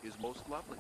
is most lovely.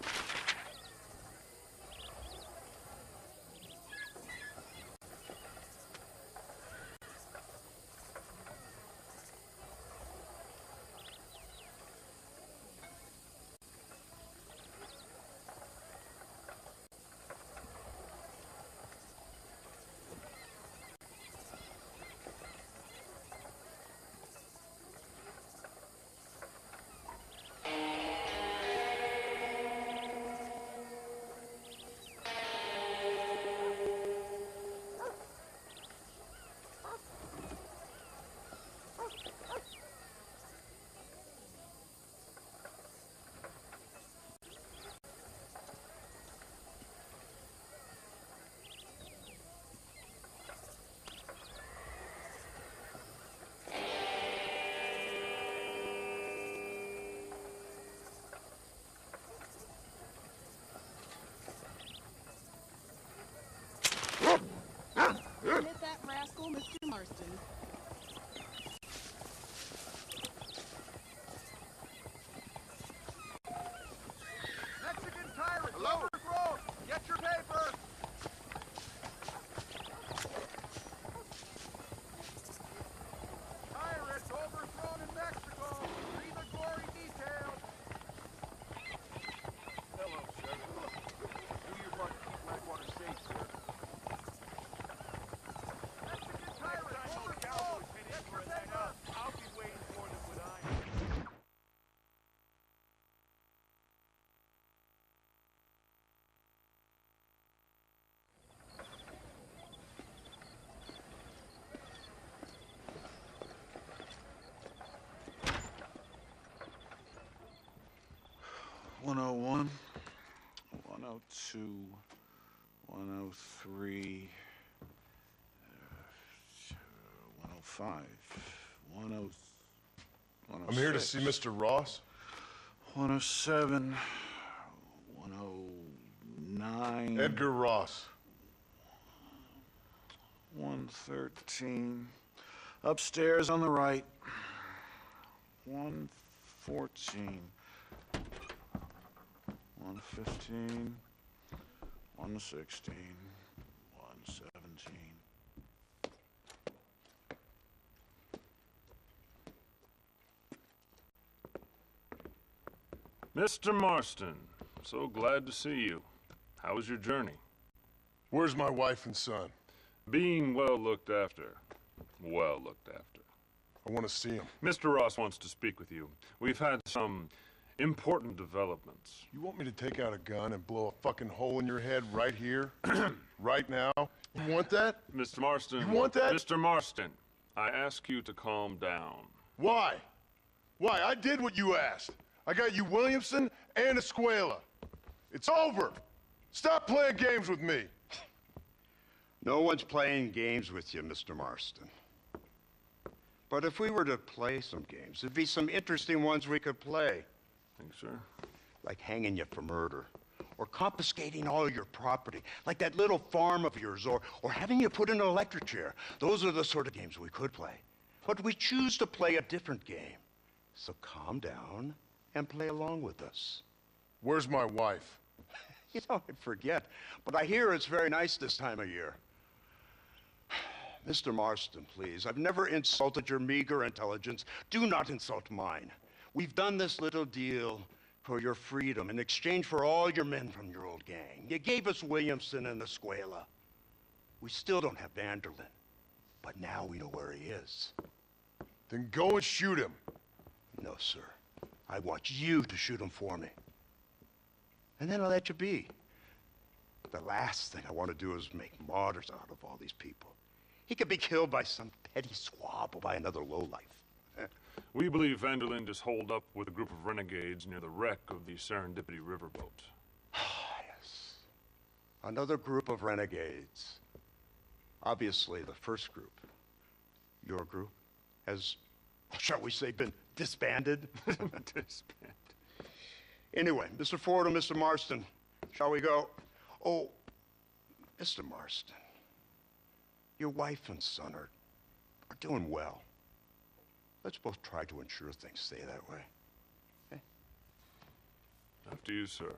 Hit that rascal, Mr. Marston. Mexican tyrant! Hello? Overthrown! Get your paper! Tyrants overthrown in Mexico! Read the gory details! Hello, Sheriff. Do your part to keep Blackwater safe, sir. Mexican tyrant overthrown! Get your paper! I'll be waiting for them with iron. 101, 102, 103, 105, 106. I'm here to see Mr. Ross. 107, 109. Edgar Ross. 113. Upstairs on the right. 114. 115. 116. 117. Mr. Marston, so glad to see you. How was your journey? Where's my wife and son? Being well looked after. Well looked after. I want to see him. Mr. Ross wants to speak with you. We've had some important developments. You want me to take out a gun and blow a fucking hole in your head right here? Right now? You want that? Mr. Marston. You want that? Mr. Marston, I ask you to calm down. Why? Why? I did what you asked. I got you Williamson and Escuela. It's over. Stop playing games with me. No one's playing games with you, Mr. Marston. But if we were to play some games, there'd be some interesting ones we could play. Think, sir? Like hanging you for murder, or confiscating all your property, like that little farm of yours, or having you put in an electric chair. Those are the sort of games we could play. But we choose to play a different game. So calm down and play along with us. Where's my wife? You know, I forget, but I hear it's very nice this time of year. Mr. Marston, please, I've never insulted your meager intelligence. Do not insult mine. We've done this little deal for your freedom in exchange for all your men from your old gang. You gave us Williamson and Escuela. We still don't have Vanderlyn, but now we know where he is. Then go and shoot him. No, sir. I want you to shoot him for me. And then I'll let you be. The last thing I want to do is make martyrs out of all these people. He could be killed by some petty squabble by another lowlife. We believe Vanderlyn is holed up with a group of renegades near the wreck of the Serendipity riverboat. Yes. Another group of renegades. Obviously, the first group, your group, has, shall we say, been disbanded? Disbanded. Anyway, Mr. Ford and Mr. Marston, shall we go? Oh, Mr. Marston, your wife and son are doing well. Let's both try to ensure things stay that way. Okay? After you, sir.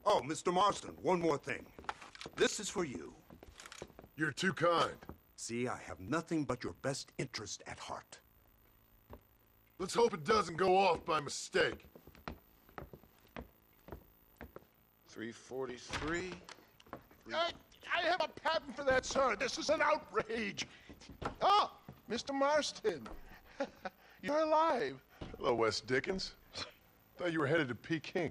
Oh, Mr. Marston, one more thing. This is for you. You're too kind. See, I have nothing but your best interest at heart. Let's hope it doesn't go off by mistake. 343. I have a patent for that, sir. This is an outrage. Oh, Mr. Marston. You're alive. Hello, Wes Dickens. Thought you were headed to Peking.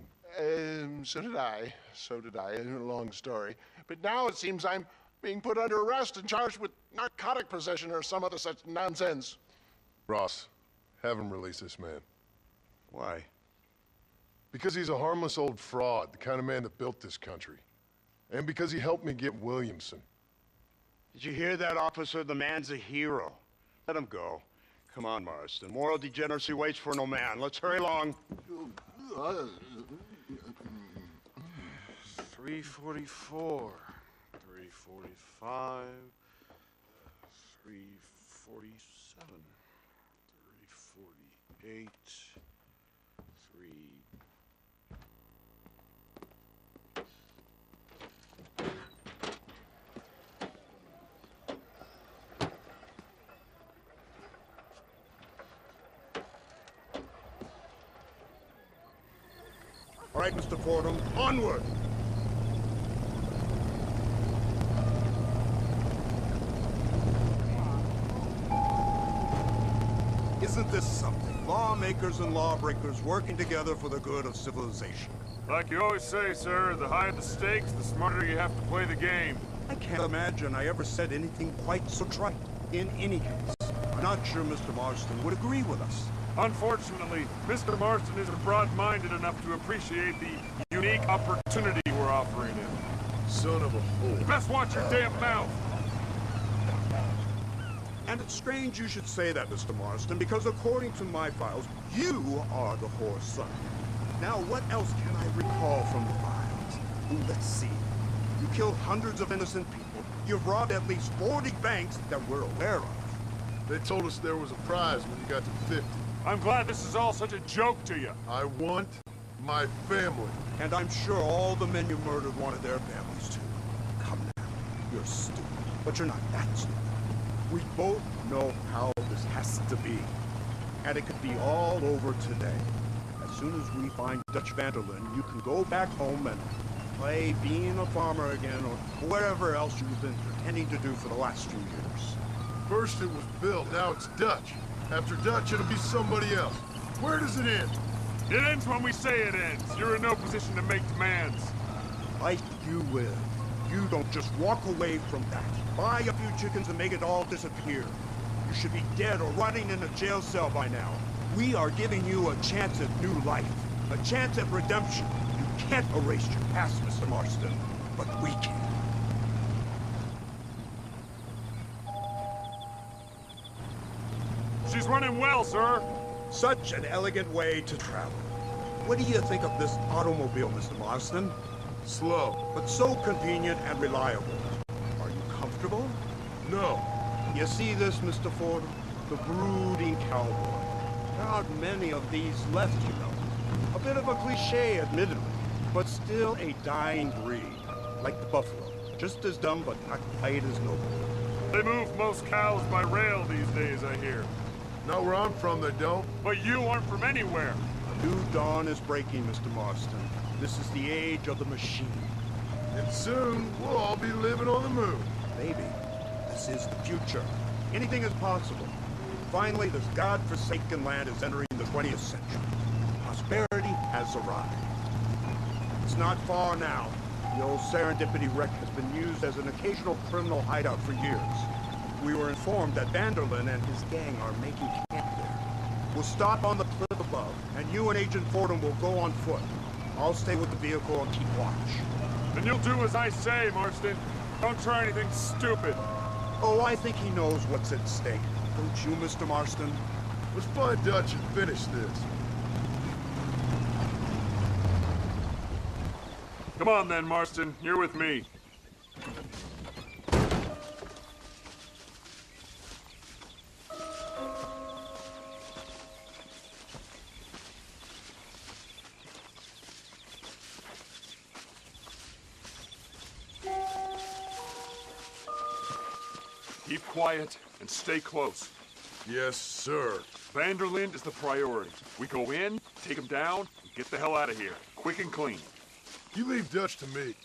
So did I. So did I. A long story. But now it seems I'm being put under arrest and charged with narcotic possession or some other such nonsense. Ross, have him release this man. Why? Because he's a harmless old fraud, the kind of man that built this country. And because he helped me get Williamson. Did you hear that, officer? The man's a hero. Let him go. Come on, Marston. Moral degeneracy waits for no man. Let's hurry along. 344. 345. 347. 348. 3. All right, Mr. Fordham, onward! Isn't this something? Lawmakers and lawbreakers working together for the good of civilization. Like you always say, sir, the higher the stakes, the smarter you have to play the game. I can't imagine I ever said anything quite so trite. In any case, I'm not sure Mr. Marston would agree with us. Unfortunately, Mr. Marston isn't broad-minded enough to appreciate the unique opportunity we're offering him. Son of a You whore. best watch your damn mouth! And it's strange you should say that, Mr. Marston, because according to my files, you are the whore's son. Now, what else can I recall from the files? Ooh, let's see. You killed hundreds of innocent people. You've robbed at least 40 banks that we're aware of. They told us there was a prize when you got to 50. I'm glad this is all such a joke to you. I want my family. And I'm sure all the men you murdered wanted their families too. Come now, you're stupid, but you're not that stupid. We both know how this has to be. And it could be all over today. As soon as we find Dutch Vanderlyn, you can go back home and play being a farmer again or whatever else you've been pretending to do for the last few years. First it was Bill, now it's Dutch. After Dutch, it'll be somebody else. Where does it end? It ends when we say it ends. You're in no position to make demands. Like you will. You don't just walk away from that. Buy a few chickens and make it all disappear. You should be dead or rotting in a jail cell by now. We are giving you a chance at new life. A chance at redemption. You can't erase your past, Mr. Marston. But we can. She's running well, sir. Such an elegant way to travel. What do you think of this automobile, Mr. Marston? Slow. But so convenient and reliable. Are you comfortable? No. You see this, Mr. Fordham? The brooding cowboy. There aren't many of these left, you know. A bit of a cliche, admittedly, but still a dying breed. Like the buffalo. Just as dumb, but not quite as noble. They move most cows by rail these days, I hear. Not where I'm from, they don't. But you aren't from anywhere. A new dawn is breaking, Mr. Marston. This is the age of the machine. And soon, we'll all be living on the moon. Maybe. This is the future. Anything is possible. Finally, this godforsaken land is entering the 20th century. Prosperity has arrived. It's not far now. The old Serendipity wreck has been used as an occasional criminal hideout for years. We were informed that Vanderlyn and his gang are making camp there. We'll stop on the cliff above, and you and Agent Fordham will go on foot. I'll stay with the vehicle and keep watch. Then you'll do as I say, Marston. Don't try anything stupid. Oh, I think he knows what's at stake. Don't you, Mr. Marston? Let's find Dutch and finish this. Come on then, Marston. You're with me. Keep quiet and stay close. Yes, sir. Vanderlind is the priority. We go in, take him down, and get the hell out of here. Quick and clean. You leave Dutch to me.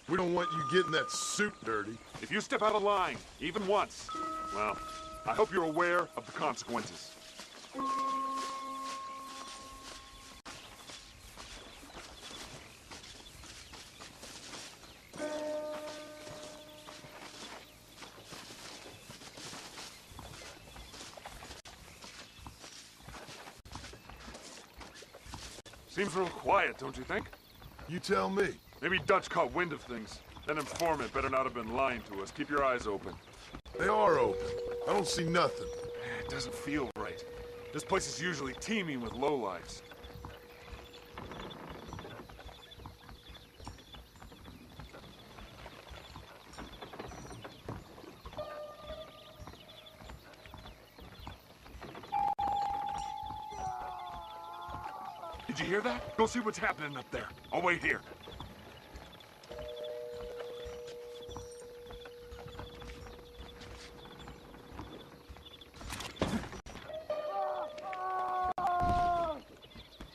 We don't want you getting that suit dirty. If you step out of line, even once, well, I hope you're aware of the consequences. Seems real quiet, don't you think? You tell me. Maybe Dutch caught wind of things. That informant better not have been lying to us. Keep your eyes open. They are open. I don't see nothing. It doesn't feel right. This place is usually teeming with lowlifes. Did you hear that? Go see what's happening up there. I'll wait here.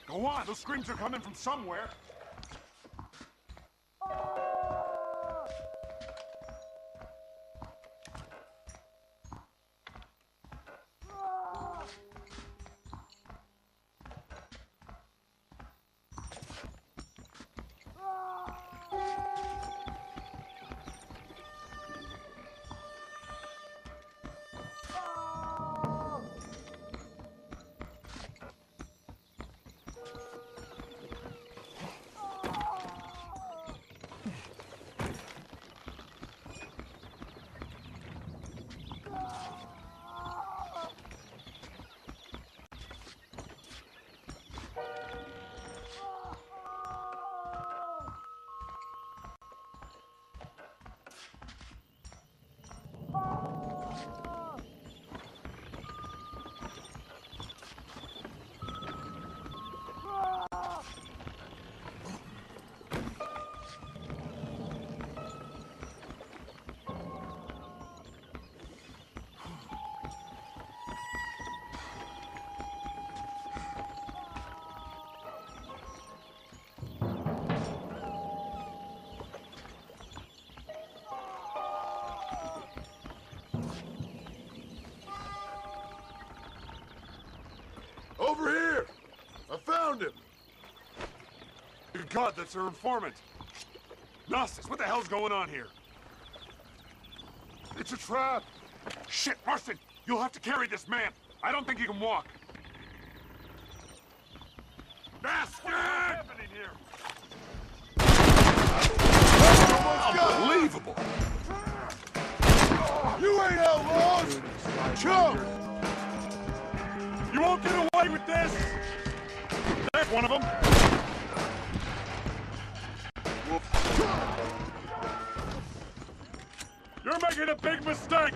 Go on, those screams are coming from somewhere. Over here! I found him! Good God, that's our informant. Gnosis, what the hell's going on here? It's a trap! Shit, Marston! You'll have to carry this man. I don't think he can walk. Bastard! What's happening here? Unbelievable! You ain't outlaws! Chump! You won't get away with this! There's one of them! You're making a big mistake!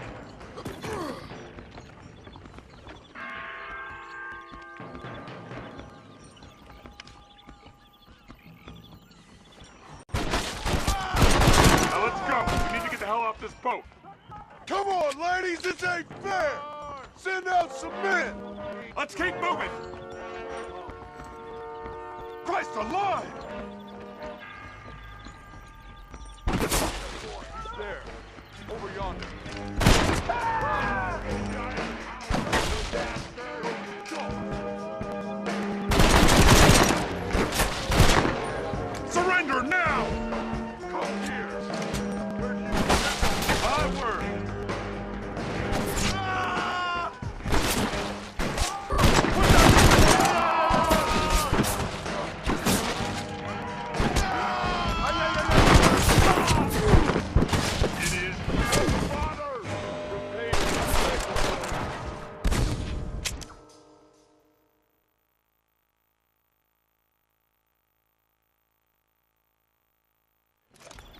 Now let's go! We need to get the hell off this boat! Come on, ladies, this ain't fair! Send out some men! Let's keep moving! Christ alive! There, over yonder. Surrender now! Come here. My word!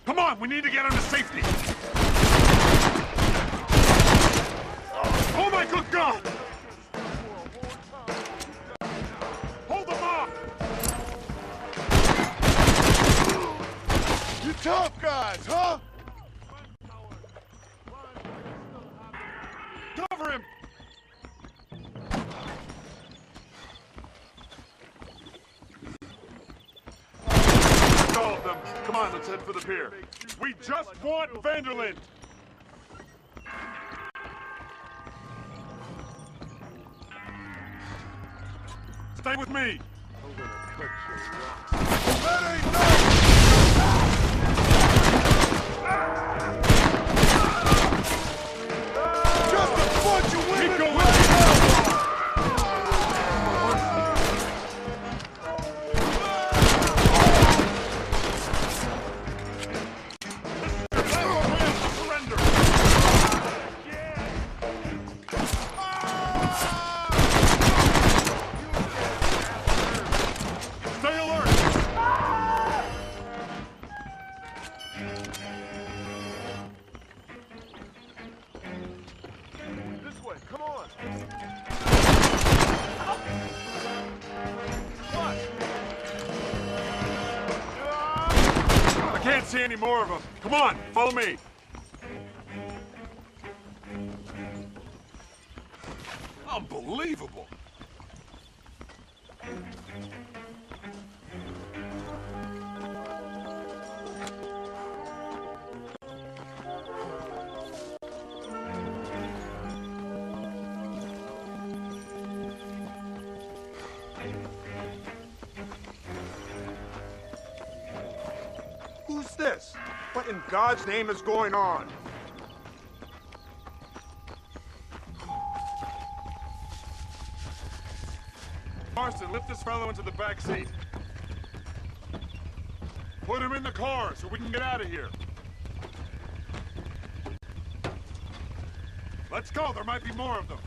Come on, we need to get him to safety! Oh my good God! Hold them off! You tough guys, huh? of them. Come on, let's head for the pier. We just want Vanderlyn! Stay with me! That ain't no... Just a bunch of women! Keep going! with hell! Surrender! Stay alert! This way, come on! I can't see any more of them. Come on, follow me. Unbelievable. Who's this? What in God's name is going on? Marston, lift this fellow into the back seat. Put him in the car so we can get out of here. Let's go, there might be more of them.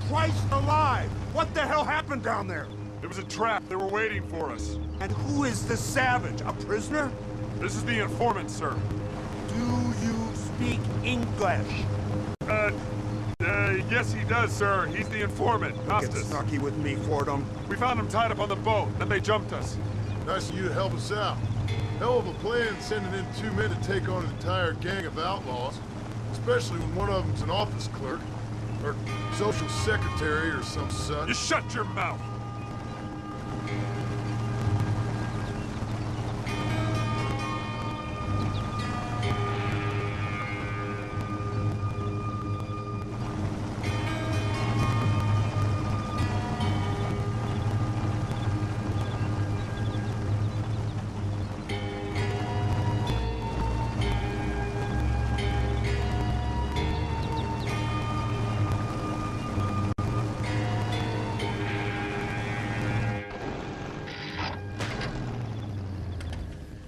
Christ alive! What the hell happened down there? It was a trap, they were waiting for us. And who is this savage? A prisoner? This is the informant, sir. Do you speak English? Yes he does, sir. He's the informant, Get Costas. snarky with me, Fordham. We found him tied up on the boat, then they jumped us. Nice of you to help us out. Hell of a plan sending in 2 men to take on an entire gang of outlaws, especially when one of them's an office clerk, or social secretary or some such. You shut your mouth!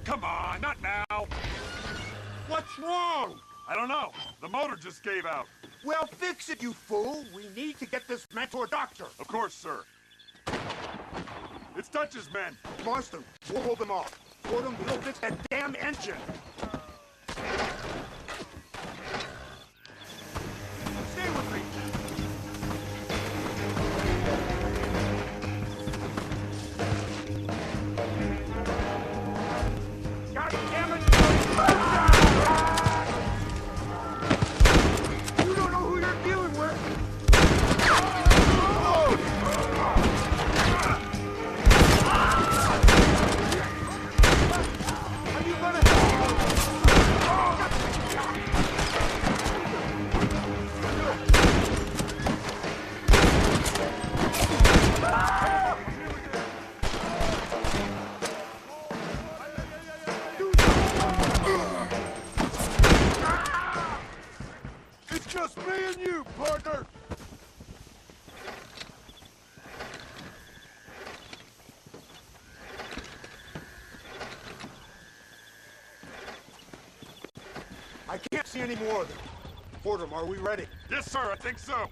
Come on, not now! What's wrong? I don't know. The motor just gave out. Well, fix it, you fool. We need to get this man to a doctor. Of course, sir. It's Dutch's men. Marston, we'll hold them off. Fordham, we'll fix that damn engine. Stay with me. God damn it! You don't know who you're dealing with. Are you gonna It's just me and you, partner! I can't see any more of them. Fordham, are we ready? Yes, sir, I think so.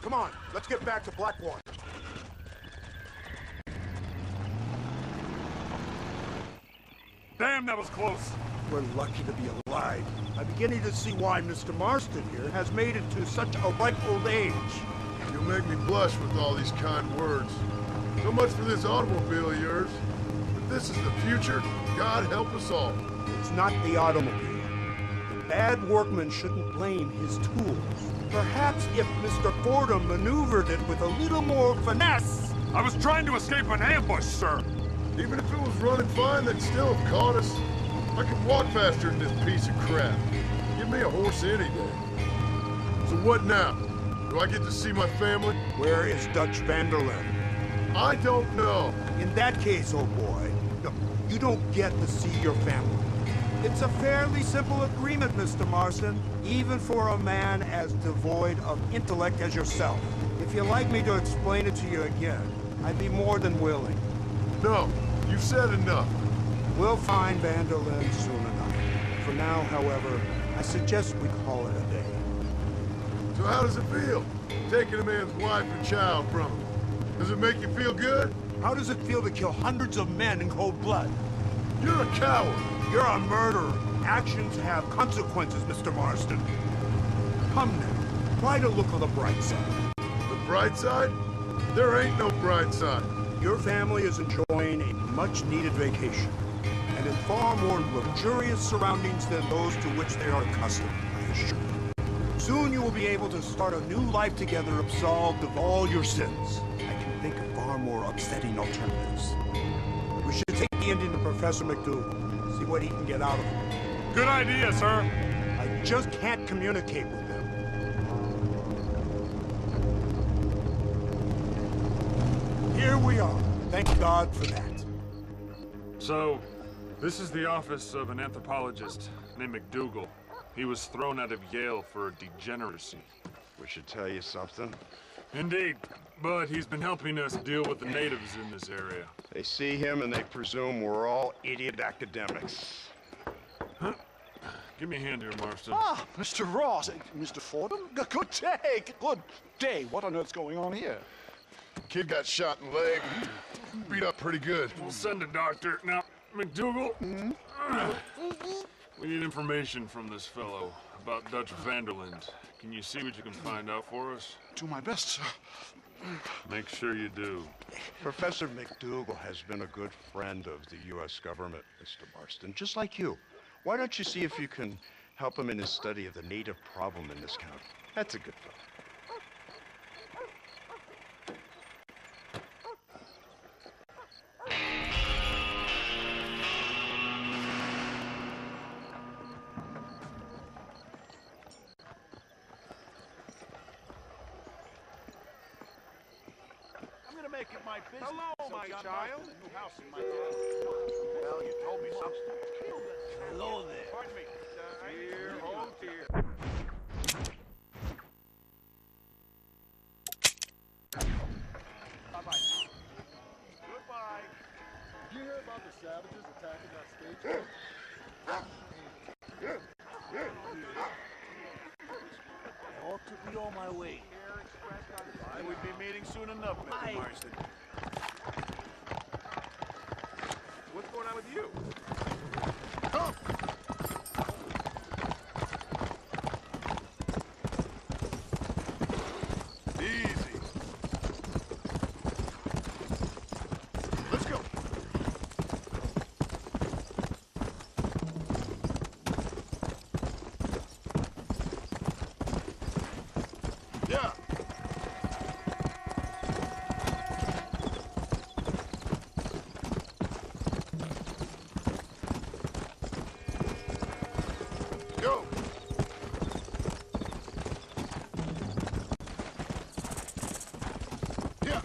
Come on, let's get back to Blackwater. Damn, that was close. We're lucky to be alive. I'm beginning to see why Mr. Marston here has made it to such a ripe old age. You'll make me blush with all these kind words. So much for this automobile of yours. But If this is the future, God help us all. It's not the automobile. The bad workman shouldn't blame his tools. Perhaps if Mr. Fordham maneuvered it with a little more finesse. I was trying to escape an ambush, sir. Even if it was running fine, they'd still have caught us. I could walk faster than this piece of crap. Give me a horse any day. So what now? Do I get to see my family? Where is Dutch Vanderlyn? I don't know. In that case, oh boy, no, you don't get to see your family. It's a fairly simple agreement, Mr. Marston, even for a man as devoid of intellect as yourself. If you'd like me to explain it to you again, I'd be more than willing. No, you've said enough. We'll find Vanderlyn soon enough. For now, however, I suggest we call it a day. So how does it feel, taking a man's wife and child from him? Does it make you feel good? How does it feel to kill hundreds of men in cold blood? You're a coward. You're a murderer. Actions have consequences, Mr. Marston. Come now, try to look on the bright side. The bright side? There ain't no bright side. Your family is enjoying a much-needed vacation, and in far more luxurious surroundings than those to which they are accustomed, I assure you. Soon you will be able to start a new life together absolved of all your sins. I can think of far more upsetting alternatives. We should take the Indian to Professor McDougal, see what he can get out of him. Good idea, sir. I just can't communicate with him. Here we are. Thank God for that. So, this is the office of an anthropologist named McDougal. He was thrown out of Yale for degeneracy. We should tell you something. Indeed, but he's been helping us deal with the natives in this area. They see him and they presume we're all idiot academics. Give me a hand here, Marston. Ah, Mr. Ross. Mr. Fordham? Good day. Good day. What on earth's going on here? Kid got shot in the leg. Beat up pretty good. We'll send a doctor. Now, McDougal, we need information from this fellow about Dutch Vanderlyn. Can you see what you can find out for us? Do my best, sir. Make sure you do. Professor McDougal has been a good friend of the U.S. government, Mr. Marston, just like you. Why don't you see if you can help him in his study of the native problem in this county? That's a good fellow. Make it my business. Hello, my child. New house in my town. Well, you told me something. Hello there. Pardon me. Dear, oh dear. Bye-bye. Goodbye. Did you hear about the savages attacking that stage? I ought to be on my way. I would be meeting soon enough, Mr. Marston. What's going on with you? Come! Easy. Let's go. Yeah. Go. Yeah.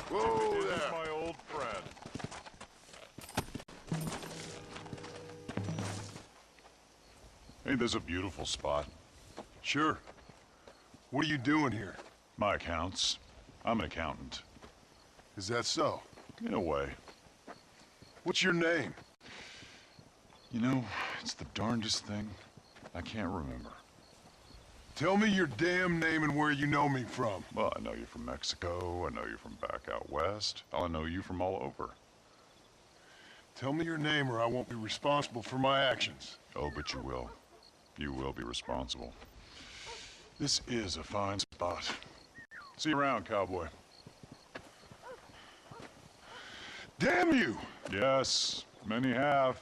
Whoa This there. is my old friend. Ain't this a beautiful spot? Sure. What are you doing here? My accounts. I'm an accountant. Is that so? In a way. What's your name? You know, it's the darndest thing. I can't remember. Tell me your damn name and where you know me from. Well, I know you from Mexico. I know you from back out west. I know you from all over. Tell me your name or I won't be responsible for my actions. Oh, but you will. You will be responsible. This is a fine spot. See you around, cowboy. Damn you! Yes, many have.